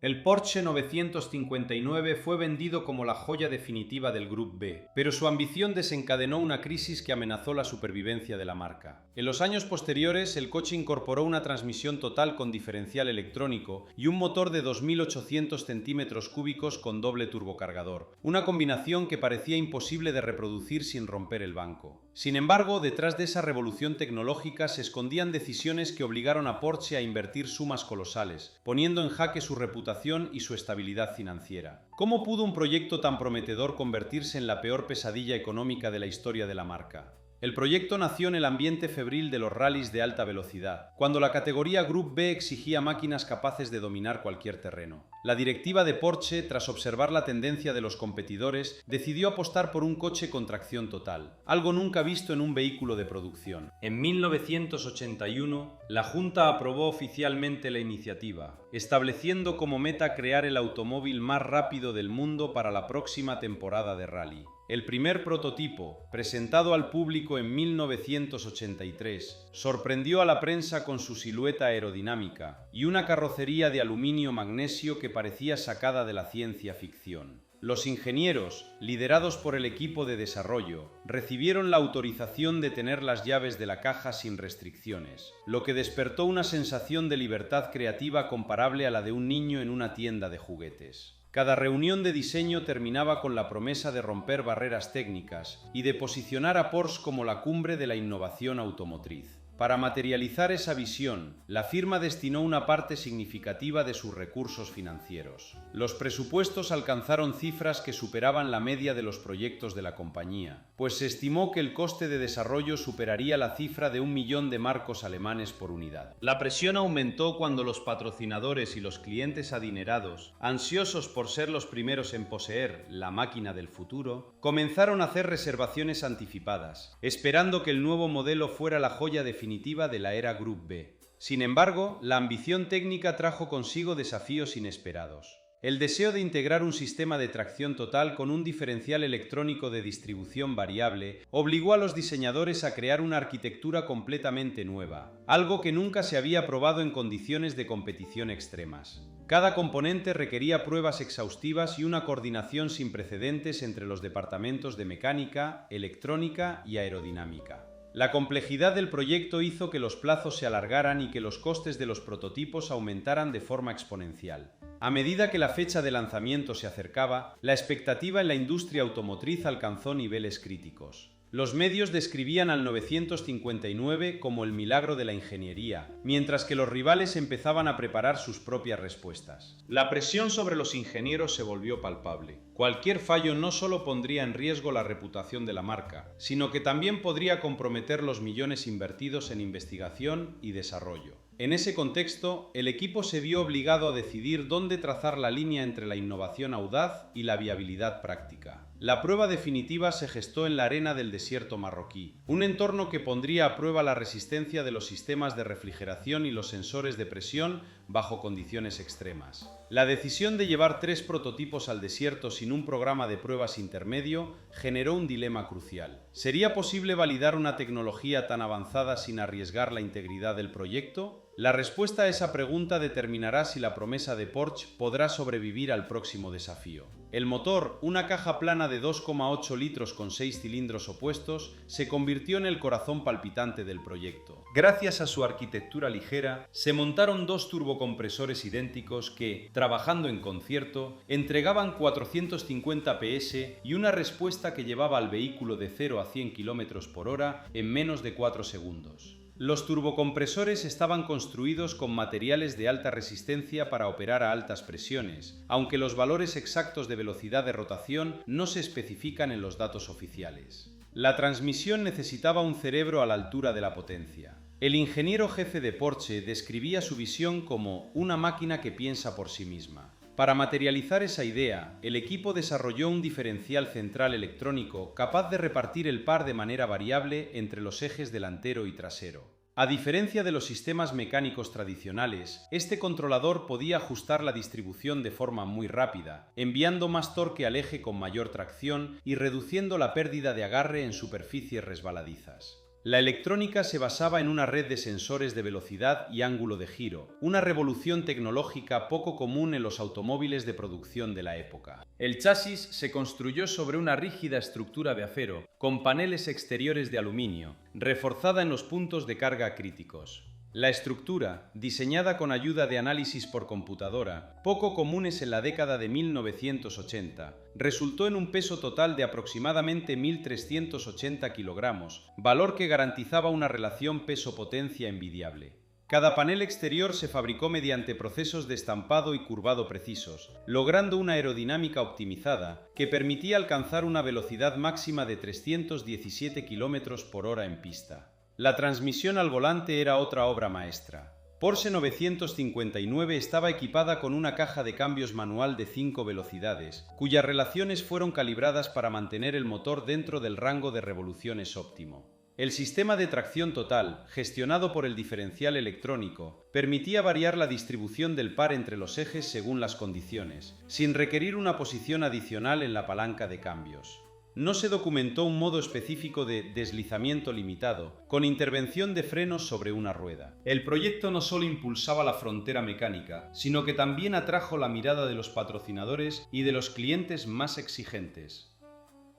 El Porsche 959 fue vendido como la joya definitiva del Group B, pero su ambición desencadenó una crisis que amenazó la supervivencia de la marca. En los años posteriores, el coche incorporó una transmisión total con diferencial electrónico y un motor de 2.800 centímetros cúbicos con doble turbocargador, una combinación que parecía imposible de reproducir sin romper el banco. Sin embargo, detrás de esa revolución tecnológica se escondían decisiones que obligaron a Porsche a invertir sumas colosales, poniendo en jaque su reputación y su estabilidad financiera. ¿Cómo pudo un proyecto tan prometedor convertirse en la peor pesadilla económica de la historia de la marca? El proyecto nació en el ambiente febril de los rallies de alta velocidad, cuando la categoría Group B exigía máquinas capaces de dominar cualquier terreno. La directiva de Porsche, tras observar la tendencia de los competidores, decidió apostar por un coche con tracción total, algo nunca visto en un vehículo de producción. En 1981, la Junta aprobó oficialmente la iniciativa, estableciendo como meta crear el automóvil más rápido del mundo para la próxima temporada de rally. El primer prototipo, presentado al público en 1983, sorprendió a la prensa con su silueta aerodinámica y una carrocería de aluminio-magnesio que parecía sacada de la ciencia ficción. Los ingenieros, liderados por el equipo de desarrollo, recibieron la autorización de tener las llaves de la caja sin restricciones, lo que despertó una sensación de libertad creativa comparable a la de un niño en una tienda de juguetes. Cada reunión de diseño terminaba con la promesa de romper barreras técnicas y de posicionar a Porsche como la cumbre de la innovación automotriz. Para materializar esa visión, la firma destinó una parte significativa de sus recursos financieros. Los presupuestos alcanzaron cifras que superaban la media de los proyectos de la compañía, pues se estimó que el coste de desarrollo superaría la cifra de 1.000.000 de marcos alemanes por unidad. La presión aumentó cuando los patrocinadores y los clientes adinerados, ansiosos por ser los primeros en poseer la máquina del futuro, comenzaron a hacer reservaciones anticipadas, esperando que el nuevo modelo fuera la joya definitiva de la era Group B. Sin embargo, la ambición técnica trajo consigo desafíos inesperados. El deseo de integrar un sistema de tracción total con un diferencial electrónico de distribución variable obligó a los diseñadores a crear una arquitectura completamente nueva, algo que nunca se había probado en condiciones de competición extremas. Cada componente requería pruebas exhaustivas y una coordinación sin precedentes entre los departamentos de mecánica, electrónica y aerodinámica. La complejidad del proyecto hizo que los plazos se alargaran y que los costes de los prototipos aumentaran de forma exponencial. A medida que la fecha de lanzamiento se acercaba, la expectativa en la industria automotriz alcanzó niveles críticos. Los medios describían al 959 como el milagro de la ingeniería, mientras que los rivales empezaban a preparar sus propias respuestas. La presión sobre los ingenieros se volvió palpable. Cualquier fallo no solo pondría en riesgo la reputación de la marca, sino que también podría comprometer los millones invertidos en investigación y desarrollo. En ese contexto, el equipo se vio obligado a decidir dónde trazar la línea entre la innovación audaz y la viabilidad práctica. La prueba definitiva se gestó en la arena del desierto marroquí, un entorno que pondría a prueba la resistencia de los sistemas de refrigeración y los sensores de presión bajo condiciones extremas. La decisión de llevar 3 prototipos al desierto sin un programa de pruebas intermedio generó un dilema crucial. ¿Sería posible validar una tecnología tan avanzada sin arriesgar la integridad del proyecto? La respuesta a esa pregunta determinará si la promesa de Porsche podrá sobrevivir al próximo desafío. El motor, una caja plana de 2,8 litros con 6 cilindros opuestos, se convirtió en el corazón palpitante del proyecto. Gracias a su arquitectura ligera, se montaron 2 turbocompresores idénticos que, trabajando en concierto, entregaban 450 PS y una respuesta que llevaba al vehículo de 0 a 100 km por hora en menos de 4 segundos. Los turbocompresores estaban construidos con materiales de alta resistencia para operar a altas presiones, aunque los valores exactos de velocidad de rotación no se especifican en los datos oficiales. La transmisión necesitaba un cerebro a la altura de la potencia. El ingeniero jefe de Porsche describía su visión como una máquina que piensa por sí misma. Para materializar esa idea, el equipo desarrolló un diferencial central electrónico capaz de repartir el par de manera variable entre los ejes delantero y trasero. A diferencia de los sistemas mecánicos tradicionales, este controlador podía ajustar la distribución de forma muy rápida, enviando más torque al eje con mayor tracción y reduciendo la pérdida de agarre en superficies resbaladizas. La electrónica se basaba en una red de sensores de velocidad y ángulo de giro, una revolución tecnológica poco común en los automóviles de producción de la época. El chasis se construyó sobre una rígida estructura de acero, con paneles exteriores de aluminio, reforzada en los puntos de carga críticos. La estructura, diseñada con ayuda de análisis por computadora, poco comunes en la década de 1980, resultó en un peso total de aproximadamente 1.380 kilogramos, valor que garantizaba una relación peso-potencia envidiable. Cada panel exterior se fabricó mediante procesos de estampado y curvado precisos, logrando una aerodinámica optimizada que permitía alcanzar una velocidad máxima de 317 km por hora en pista. La transmisión al volante era otra obra maestra. Porsche 959 estaba equipada con una caja de cambios manual de 5 velocidades, cuyas relaciones fueron calibradas para mantener el motor dentro del rango de revoluciones óptimo. El sistema de tracción total, gestionado por el diferencial electrónico, permitía variar la distribución del par entre los ejes según las condiciones, sin requerir una posición adicional en la palanca de cambios. No se documentó un modo específico de deslizamiento limitado, con intervención de frenos sobre una rueda. El proyecto no solo impulsaba la frontera mecánica, sino que también atrajo la mirada de los patrocinadores y de los clientes más exigentes.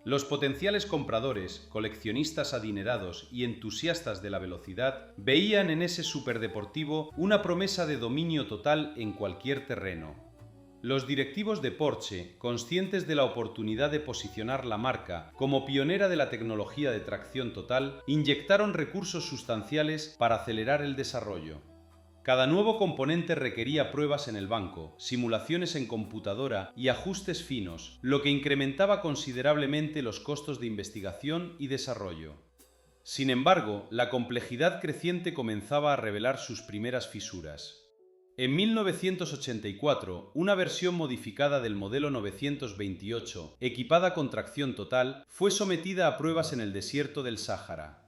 Los potenciales compradores, coleccionistas adinerados y entusiastas de la velocidad veían en ese superdeportivo una promesa de dominio total en cualquier terreno. Los directivos de Porsche, conscientes de la oportunidad de posicionar la marca como pionera de la tecnología de tracción total, inyectaron recursos sustanciales para acelerar el desarrollo. Cada nuevo componente requería pruebas en el banco, simulaciones en computadora y ajustes finos, lo que incrementaba considerablemente los costos de investigación y desarrollo. Sin embargo, la complejidad creciente comenzaba a revelar sus primeras fisuras. En 1984, una versión modificada del modelo 928, equipada con tracción total, fue sometida a pruebas en el desierto del Sáhara.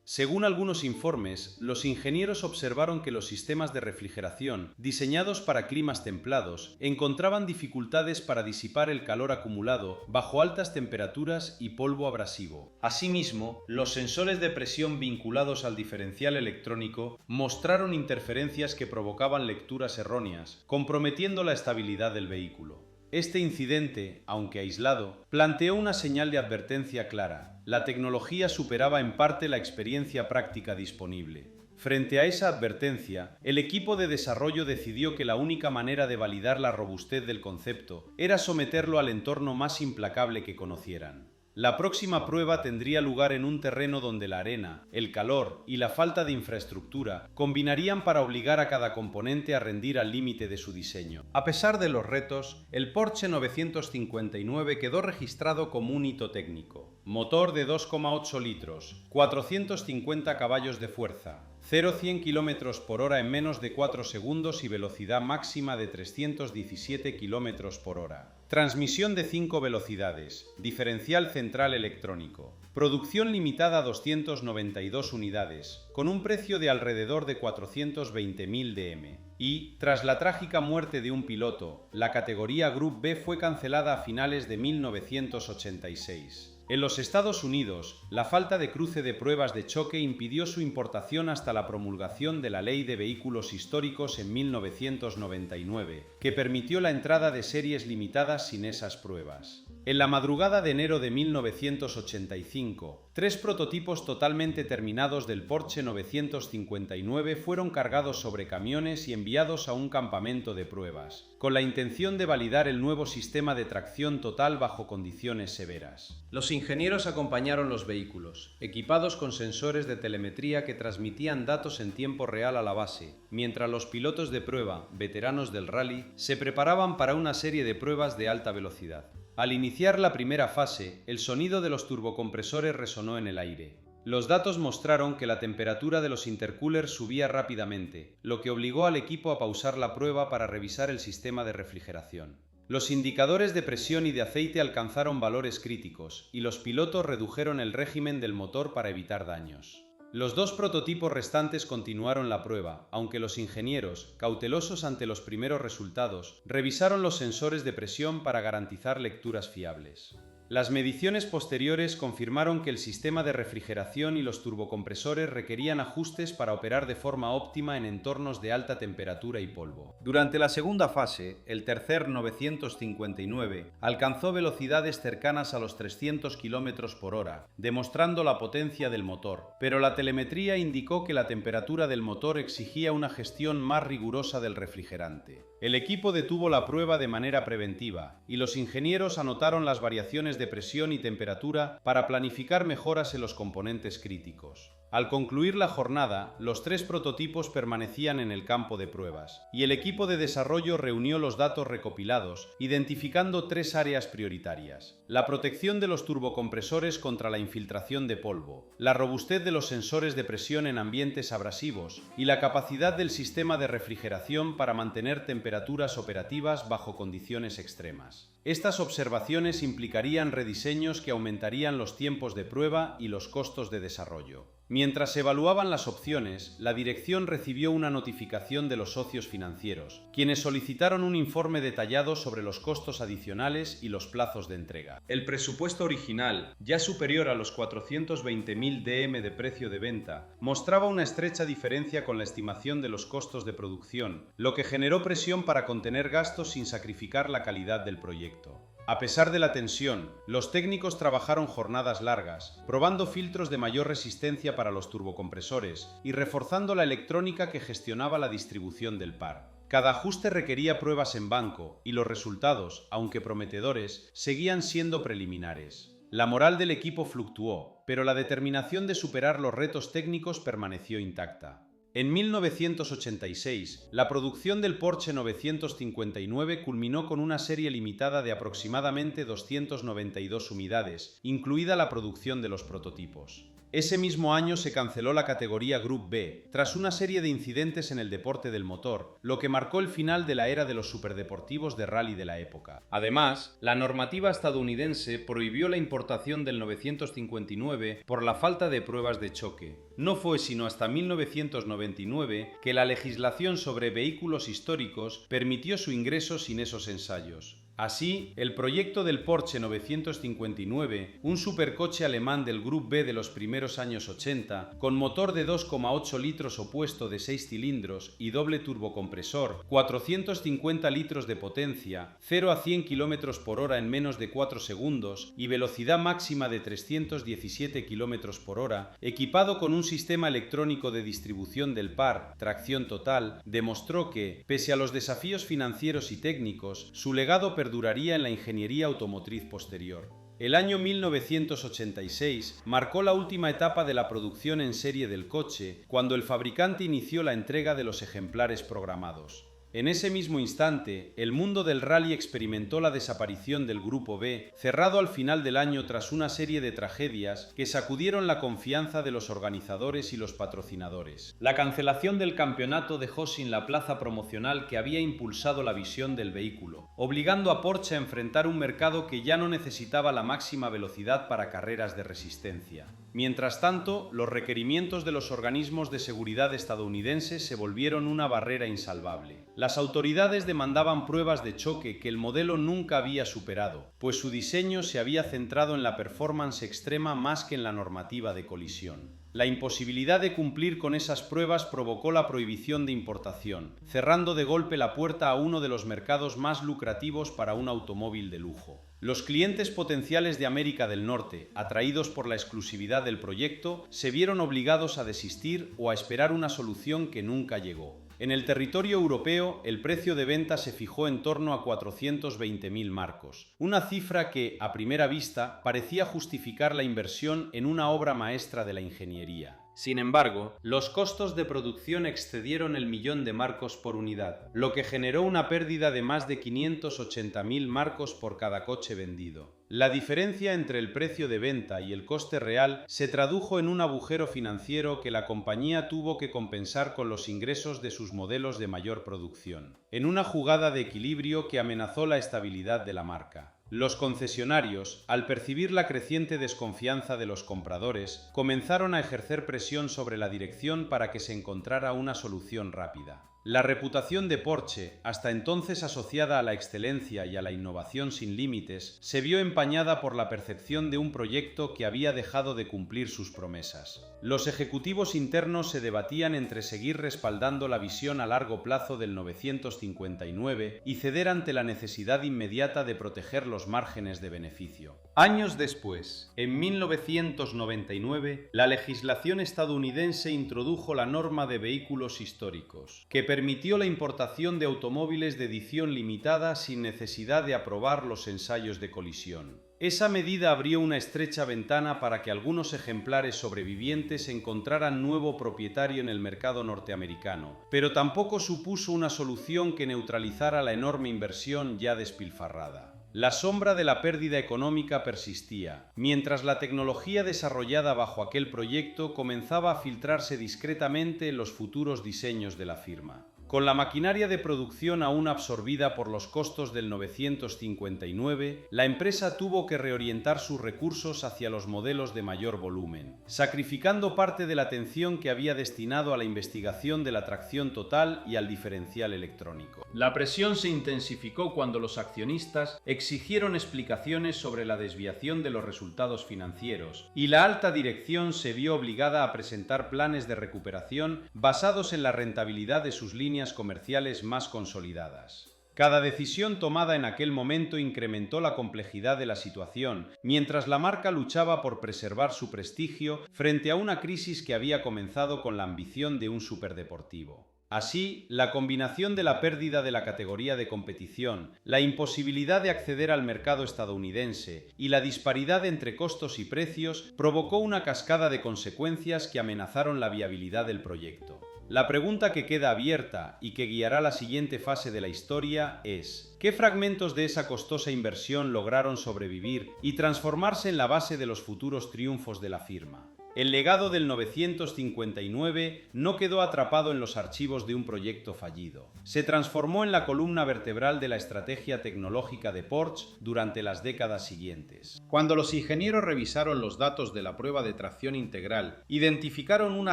Según algunos informes, los ingenieros observaron que los sistemas de refrigeración, diseñados para climas templados, encontraban dificultades para disipar el calor acumulado bajo altas temperaturas y polvo abrasivo. Asimismo, los sensores de presión vinculados al diferencial electrónico mostraron interferencias que provocaban lecturas erróneas, comprometiendo la estabilidad del vehículo. Este incidente, aunque aislado, planteó una señal de advertencia clara. La tecnología superaba en parte la experiencia práctica disponible. Frente a esa advertencia, el equipo de desarrollo decidió que la única manera de validar la robustez del concepto era someterlo al entorno más implacable que conocieran. La próxima prueba tendría lugar en un terreno donde la arena, el calor y la falta de infraestructura combinarían para obligar a cada componente a rendir al límite de su diseño. A pesar de los retos, el Porsche 959 quedó registrado como un hito técnico. Motor de 2,8 litros, 450 caballos de fuerza, 0-100 km por hora en menos de 4 segundos y velocidad máxima de 317 km por hora. Transmisión de 5 velocidades, diferencial central electrónico. Producción limitada a 292 unidades, con un precio de alrededor de 420.000 DM. Y, tras la trágica muerte de un piloto, la categoría Group B fue cancelada a finales de 1986. En los Estados Unidos, la falta de cruce de pruebas de choque impidió su importación hasta la promulgación de la Ley de Vehículos Históricos en 1999, que permitió la entrada de series limitadas sin esas pruebas. En la madrugada de enero de 1985, 3 prototipos totalmente terminados del Porsche 959 fueron cargados sobre camiones y enviados a un campamento de pruebas, con la intención de validar el nuevo sistema de tracción total bajo condiciones severas. Los ingenieros acompañaron los vehículos, equipados con sensores de telemetría que transmitían datos en tiempo real a la base, mientras los pilotos de prueba, veteranos del rally, se preparaban para una serie de pruebas de alta velocidad. Al iniciar la primera fase, el sonido de los turbocompresores resonó en el aire. Los datos mostraron que la temperatura de los intercoolers subía rápidamente, lo que obligó al equipo a pausar la prueba para revisar el sistema de refrigeración. Los indicadores de presión y de aceite alcanzaron valores críticos, y los pilotos redujeron el régimen del motor para evitar daños. Los 2 prototipos restantes continuaron la prueba, aunque los ingenieros, cautelosos ante los primeros resultados, revisaron los sensores de presión para garantizar lecturas fiables. Las mediciones posteriores confirmaron que el sistema de refrigeración y los turbocompresores requerían ajustes para operar de forma óptima en entornos de alta temperatura y polvo. Durante la segunda fase, el tercer 959 alcanzó velocidades cercanas a los 300 km por hora, demostrando la potencia del motor, pero la telemetría indicó que la temperatura del motor exigía una gestión más rigurosa del refrigerante. El equipo detuvo la prueba de manera preventiva y los ingenieros anotaron las variaciones de presión y temperatura para planificar mejoras en los componentes críticos. Al concluir la jornada, los 3 prototipos permanecían en el campo de pruebas, y el equipo de desarrollo reunió los datos recopilados, identificando 3 áreas prioritarias: la protección de los turbocompresores contra la infiltración de polvo, la robustez de los sensores de presión en ambientes abrasivos y la capacidad del sistema de refrigeración para mantener temperaturas operativas bajo condiciones extremas. Estas observaciones implicarían rediseños que aumentarían los tiempos de prueba y los costos de desarrollo. Mientras se evaluaban las opciones, la dirección recibió una notificación de los socios financieros, quienes solicitaron un informe detallado sobre los costos adicionales y los plazos de entrega. El presupuesto original, ya superior a los 420.000 DM de precio de venta, mostraba una estrecha diferencia con la estimación de los costos de producción, lo que generó presión para contener gastos sin sacrificar la calidad del proyecto. A pesar de la tensión, los técnicos trabajaron jornadas largas, probando filtros de mayor resistencia para los turbocompresores y reforzando la electrónica que gestionaba la distribución del par. Cada ajuste requería pruebas en banco y los resultados, aunque prometedores, seguían siendo preliminares. La moral del equipo fluctuó, pero la determinación de superar los retos técnicos permaneció intacta. En 1986, la producción del Porsche 959 culminó con una serie limitada de aproximadamente 292 unidades, incluida la producción de los prototipos. Ese mismo año se canceló la categoría Group B, tras una serie de incidentes en el deporte del motor, lo que marcó el final de la era de los superdeportivos de rally de la época. Además, la normativa estadounidense prohibió la importación del 959 por la falta de pruebas de choque. No fue sino hasta 1999 que la legislación sobre vehículos históricos permitió su ingreso sin esos ensayos. Así, el proyecto del Porsche 959, un supercoche alemán del Group B de los primeros años 80, con motor de 2,8 litros opuesto de 6 cilindros y doble turbocompresor, 450 litros de potencia, 0 a 100 km por hora en menos de 4 segundos y velocidad máxima de 317 km por hora, equipado con un sistema electrónico de distribución del par, tracción total, demostró que, pese a los desafíos financieros y técnicos, su legado perduraría en la ingeniería automotriz posterior. El año 1986 marcó la última etapa de la producción en serie del coche, cuando el fabricante inició la entrega de los ejemplares programados. En ese mismo instante, el mundo del rally experimentó la desaparición del Grupo B, cerrado al final del año tras una serie de tragedias que sacudieron la confianza de los organizadores y los patrocinadores. La cancelación del campeonato dejó sin la plaza promocional que había impulsado la visión del vehículo, obligando a Porsche a enfrentar un mercado que ya no necesitaba la máxima velocidad para carreras de resistencia. Mientras tanto, los requerimientos de los organismos de seguridad estadounidenses se volvieron una barrera insalvable. Las autoridades demandaban pruebas de choque que el modelo nunca había superado, pues su diseño se había centrado en la performance extrema más que en la normativa de colisión. La imposibilidad de cumplir con esas pruebas provocó la prohibición de importación, cerrando de golpe la puerta a uno de los mercados más lucrativos para un automóvil de lujo. Los clientes potenciales de América del Norte, atraídos por la exclusividad del proyecto, se vieron obligados a desistir o a esperar una solución que nunca llegó. En el territorio europeo, el precio de venta se fijó en torno a 420.000 marcos, una cifra que, a primera vista, parecía justificar la inversión en una obra maestra de la ingeniería. Sin embargo, los costos de producción excedieron el millón de marcos por unidad, lo que generó una pérdida de más de 580.000 marcos por cada coche vendido. La diferencia entre el precio de venta y el coste real se tradujo en un agujero financiero que la compañía tuvo que compensar con los ingresos de sus modelos de mayor producción, en una jugada de equilibrio que amenazó la estabilidad de la marca. Los concesionarios, al percibir la creciente desconfianza de los compradores, comenzaron a ejercer presión sobre la dirección para que se encontrara una solución rápida. La reputación de Porsche, hasta entonces asociada a la excelencia y a la innovación sin límites, se vio empañada por la percepción de un proyecto que había dejado de cumplir sus promesas. Los ejecutivos internos se debatían entre seguir respaldando la visión a largo plazo del 959 y ceder ante la necesidad inmediata de proteger los márgenes de beneficio. Años después, en 1999, la legislación estadounidense introdujo la norma de vehículos históricos, que permitió la importación de automóviles de edición limitada sin necesidad de aprobar los ensayos de colisión. Esa medida abrió una estrecha ventana para que algunos ejemplares sobrevivientes encontraran nuevo propietario en el mercado norteamericano, pero tampoco supuso una solución que neutralizara la enorme inversión ya despilfarrada. La sombra de la pérdida económica persistía, mientras la tecnología desarrollada bajo aquel proyecto comenzaba a filtrarse discretamente en los futuros diseños de la firma. Con la maquinaria de producción aún absorbida por los costos del 959, la empresa tuvo que reorientar sus recursos hacia los modelos de mayor volumen, sacrificando parte de la atención que había destinado a la investigación de la tracción total y al diferencial electrónico. La presión se intensificó cuando los accionistas exigieron explicaciones sobre la desviación de los resultados financieros, y la alta dirección se vio obligada a presentar planes de recuperación basados en la rentabilidad de sus líneas comerciales más consolidadas. Cada decisión tomada en aquel momento incrementó la complejidad de la situación, mientras la marca luchaba por preservar su prestigio frente a una crisis que había comenzado con la ambición de un superdeportivo. Así, la combinación de la pérdida de la categoría de competición, la imposibilidad de acceder al mercado estadounidense y la disparidad entre costos y precios provocó una cascada de consecuencias que amenazaron la viabilidad del proyecto. La pregunta que queda abierta y que guiará la siguiente fase de la historia es: ¿qué fragmentos de esa costosa inversión lograron sobrevivir y transformarse en la base de los futuros triunfos de la firma? El legado del 959 no quedó atrapado en los archivos de un proyecto fallido. Se transformó en la columna vertebral de la estrategia tecnológica de Porsche durante las décadas siguientes. Cuando los ingenieros revisaron los datos de la prueba de tracción integral, identificaron una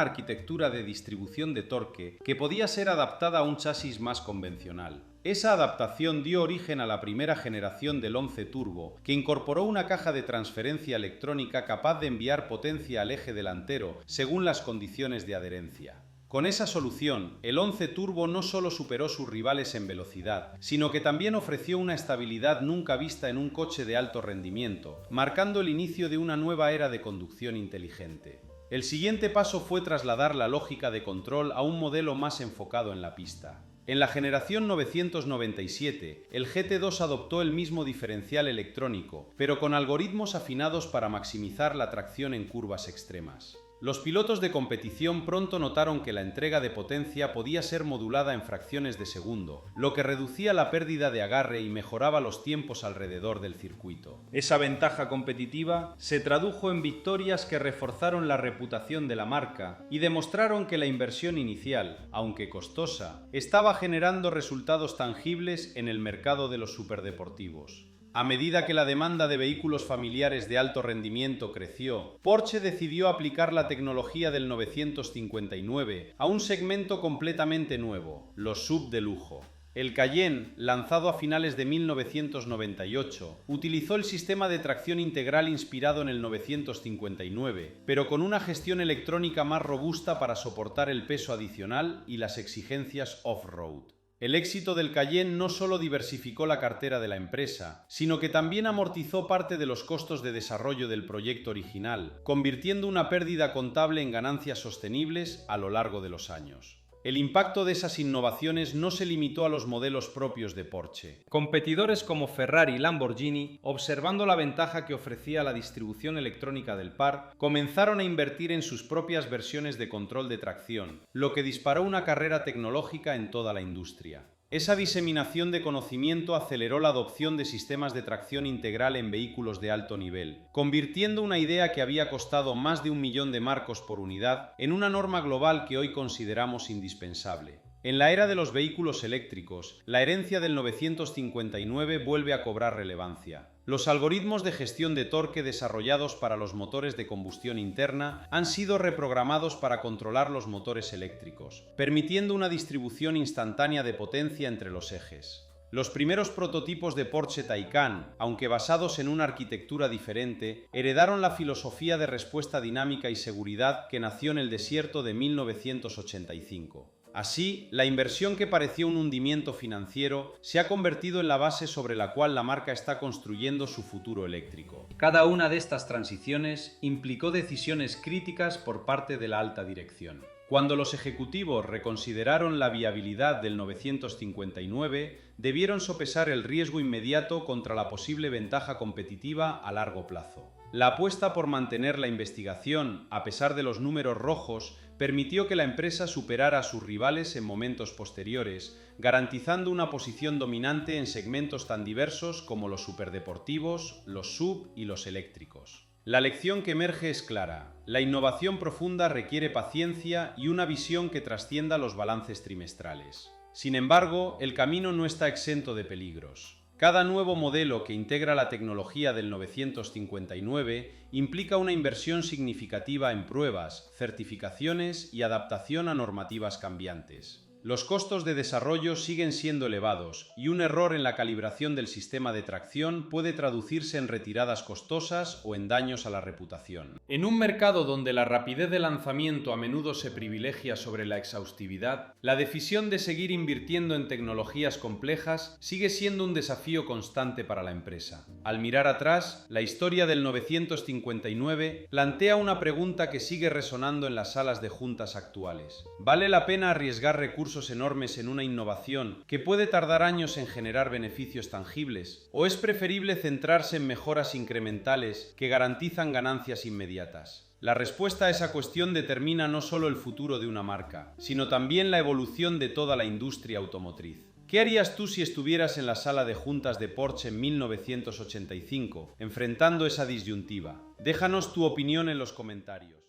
arquitectura de distribución de torque que podía ser adaptada a un chasis más convencional. Esa adaptación dio origen a la primera generación del 11 Turbo, que incorporó una caja de transferencia electrónica capaz de enviar potencia al eje delantero según las condiciones de adherencia. Con esa solución, el 11 Turbo no solo superó sus rivales en velocidad, sino que también ofreció una estabilidad nunca vista en un coche de alto rendimiento, marcando el inicio de una nueva era de conducción inteligente. El siguiente paso fue trasladar la lógica de control a un modelo más enfocado en la pista. En la generación 997, el GT2 adoptó el mismo diferencial electrónico, pero con algoritmos afinados para maximizar la tracción en curvas extremas. Los pilotos de competición pronto notaron que la entrega de potencia podía ser modulada en fracciones de segundo, lo que reducía la pérdida de agarre y mejoraba los tiempos alrededor del circuito. Esa ventaja competitiva se tradujo en victorias que reforzaron la reputación de la marca y demostraron que la inversión inicial, aunque costosa, estaba generando resultados tangibles en el mercado de los superdeportivos. A medida que la demanda de vehículos familiares de alto rendimiento creció, Porsche decidió aplicar la tecnología del 959 a un segmento completamente nuevo, los SUV de lujo. El Cayenne, lanzado a finales de 1998, utilizó el sistema de tracción integral inspirado en el 959, pero con una gestión electrónica más robusta para soportar el peso adicional y las exigencias off-road. El éxito del Cayenne no solo diversificó la cartera de la empresa, sino que también amortizó parte de los costos de desarrollo del proyecto original, convirtiendo una pérdida contable en ganancias sostenibles a lo largo de los años. El impacto de esas innovaciones no se limitó a los modelos propios de Porsche. Competidores como Ferrari y Lamborghini, observando la ventaja que ofrecía la distribución electrónica del par, comenzaron a invertir en sus propias versiones de control de tracción, lo que disparó una carrera tecnológica en toda la industria. Esa diseminación de conocimiento aceleró la adopción de sistemas de tracción integral en vehículos de alto nivel, convirtiendo una idea que había costado más de 1 millón de marcos por unidad en una norma global que hoy consideramos indispensable. En la era de los vehículos eléctricos, la herencia del 959 vuelve a cobrar relevancia. Los algoritmos de gestión de torque desarrollados para los motores de combustión interna han sido reprogramados para controlar los motores eléctricos, permitiendo una distribución instantánea de potencia entre los ejes. Los primeros prototipos de Porsche Taycan, aunque basados en una arquitectura diferente, heredaron la filosofía de respuesta dinámica y seguridad que nació en el desierto de 1985. Así, la inversión que parecía un hundimiento financiero se ha convertido en la base sobre la cual la marca está construyendo su futuro eléctrico. Cada una de estas transiciones implicó decisiones críticas por parte de la alta dirección. Cuando los ejecutivos reconsideraron la viabilidad del 959, debieron sopesar el riesgo inmediato contra la posible ventaja competitiva a largo plazo. La apuesta por mantener la investigación, a pesar de los números rojos, permitió que la empresa superara a sus rivales en momentos posteriores, garantizando una posición dominante en segmentos tan diversos como los superdeportivos, los SUV y los eléctricos. La lección que emerge es clara: la innovación profunda requiere paciencia y una visión que trascienda los balances trimestrales. Sin embargo, el camino no está exento de peligros. Cada nuevo modelo que integra la tecnología del 959 implica una inversión significativa en pruebas, certificaciones y adaptación a normativas cambiantes. Los costos de desarrollo siguen siendo elevados y un error en la calibración del sistema de tracción puede traducirse en retiradas costosas o en daños a la reputación. En un mercado donde la rapidez de lanzamiento a menudo se privilegia sobre la exhaustividad, la decisión de seguir invirtiendo en tecnologías complejas sigue siendo un desafío constante para la empresa. Al mirar atrás, la historia del 959 plantea una pregunta que sigue resonando en las salas de juntas actuales. ¿Vale la pena arriesgar recursos enormes en una innovación que puede tardar años en generar beneficios tangibles? ¿O es preferible centrarse en mejoras incrementales que garantizan ganancias inmediatas? La respuesta a esa cuestión determina no solo el futuro de una marca, sino también la evolución de toda la industria automotriz. ¿Qué harías tú si estuvieras en la sala de juntas de Porsche en 1985, enfrentando esa disyuntiva? Déjanos tu opinión en los comentarios.